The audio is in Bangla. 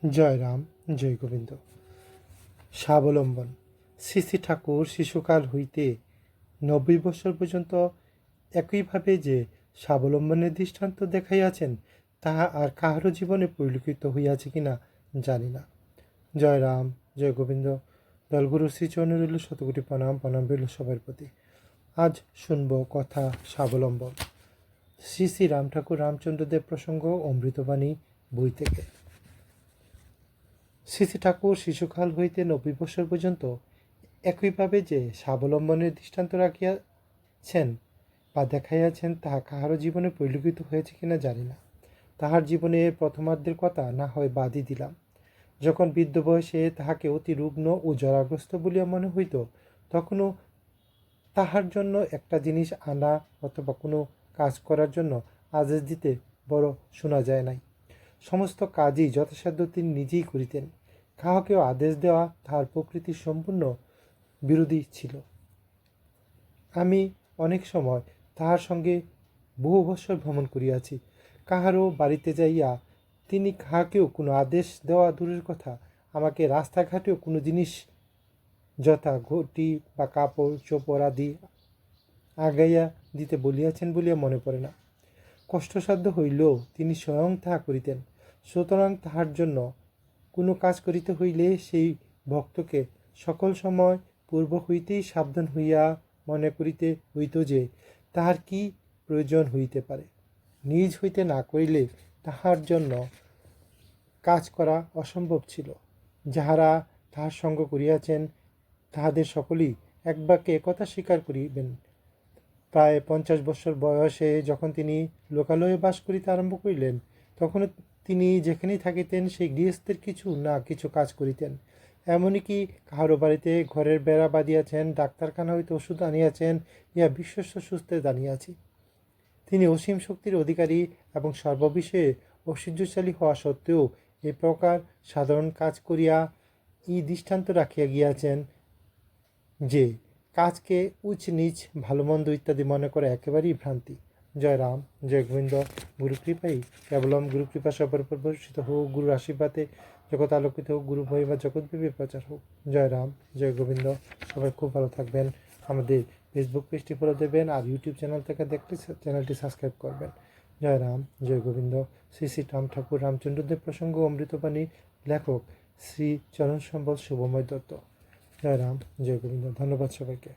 জয় রাম, জয় গোবিন্দ। স্বাবলম্বন। শ্রী শ্রী ঠাকুর শিশুকাল হইতে 90 বৎসর পর্যন্ত একইভাবে যে স্বাবলম্বনের দৃষ্টান্ত দেখাইয়াছেন, তাহা আর কাহারও জীবনে পরিলক্ষিত হইয়াছে কিনা জানি না। জয় রাম, জয় গোবিন্দ। দলগুরু শ্রীচরণে রইল শতকোটি প্রণাম, প্রণাম রইল সবার প্রতি। আজ শুনব কথা স্বাবলম্বন। শ্রী শ্রী রাম ঠাকুর রামচন্দ্রদেব প্রসঙ্গ অমৃতবাণী বই থেকে। শ্রী শ্রী ঠাকুর শিশুকাল হইতে 90 বৎসর পর্যন্ত একইভাবে যে স্বাবলম্বনের দৃষ্টান্ত রাখিয়াছেন বা দেখাইয়াছেন, তাহা কাহারও জীবনে পরিলক্ষিত হয়েছে কিনা জানি না। তাহার জীবনে প্রথমার্ধের কথা না হয় বাদই দিলাম। যখন বৃদ্ধ বয়সে তাহাকে অতি রুগ্ন ও জরাগ্রস্ত বলিয়া মনে হইত, তখনও তাহার জন্য একটা জিনিস আনা অথবা কোনো কাজ করার জন্য আদেশ দিতে বড় শোনা যায় নাই। সমস্ত কাজই যথাসাধ্য তিনি নিজেই করিতেন। কাহাকেও আদেশ দেওয়া তাহার প্রকৃতির সম্পূর্ণ বিরোধী ছিল। আমি অনেক সময় তাহার সঙ্গে বহু বৎসর ভ্রমণ করিয়াছি। কাহারও বাড়িতে যাইয়া তিনি কাহাকেও কোনো আদেশ দেওয়া দূরের কথা, আমাকে রাস্তাঘাটেও কোনো জিনিস যথা ঘটি বা কাপড় চোপড় আদি আগাইয়া দিতে বলিয়াছেন বলিয়া মনে পড়ে না। কষ্টসাধ্য হইলেও তিনি স্বয়ং তাহা করিতেন। সুতরাং তাহার জন্য কোনো কাজ করিতে হইলে সেই ভক্তকে সকল সময় পূর্ব হইতেই সাবধান হইয়া মনে করিতে হইত যে তাহার কি প্রয়োজন হইতে পারে। নিজ হইতে না করিলে তাহার জন্য কাজ করা অসম্ভব ছিল। যাহারা তাহার সঙ্গ করিয়াছেন তাহাদের সকলেই এক বাক্যে একথা স্বীকার করিবেন। প্রায় 50 বৎসর বয়সে যখন তিনি লোকালয়ে বাস করিতে আরম্ভ করিলেন, তখনও তিনি যেখানেই থাকিতেন সেই গৃহস্থের কিছু না কিছু কাজ করিতেন। এমনকি কাহারো বাড়িতে ঘরের বেড়া বাঁধিয়াছেন, ডাক্তারখানা হইতে ওষুধ আনিয়াছেন, ইহা বিশ্বস্ত সূত্রে জানিয়াছি। তিনি অসীম শক্তির অধিকারী এবং সর্ববিষয়ে ঐশ্বর্যশালী হওয়া সত্ত্বেও এই প্রকার সাধারণ কাজ করিয়া এই দৃষ্টান্ত রাখিয়া গিয়াছেন যে কাজকে উচ্চ নিচ ভালো মন্দ ইত্যাদি মনে করা একেবারেই ভ্রান্তি। জয় রাম, জয় গোবিন্দ। গুরু কৃপাই কেবলম, গুরু কৃপা সবার উপর বর্ষিত হোক, গুরুর আশীর্বাদে জগৎ আলোকিত হোক, গুরু মহিমা জগৎব্যাপী প্রচার হোক। জয় রাম, জয় গোবিন্দ। সবাই খুব ভালো থাকবেন। আমাদের ফেসবুক পেজটি ফলো দেবেন, আর ইউটিউব চ্যানেল থেকে দেখলে চ্যানেলটি সাবস্ক্রাইব করবেন। জয় রাম, জয় গোবিন্দ। শ্রী শ্রী রাম ঠাকুর রামচন্দ্রদেব প্রসঙ্গ অমৃতবাণী, লেখক শ্রী চরণ সম্বল শুভময় দত্ত। জয় রাম, জয় গোবিন্দ। ধন্যবাদ সবাইকে।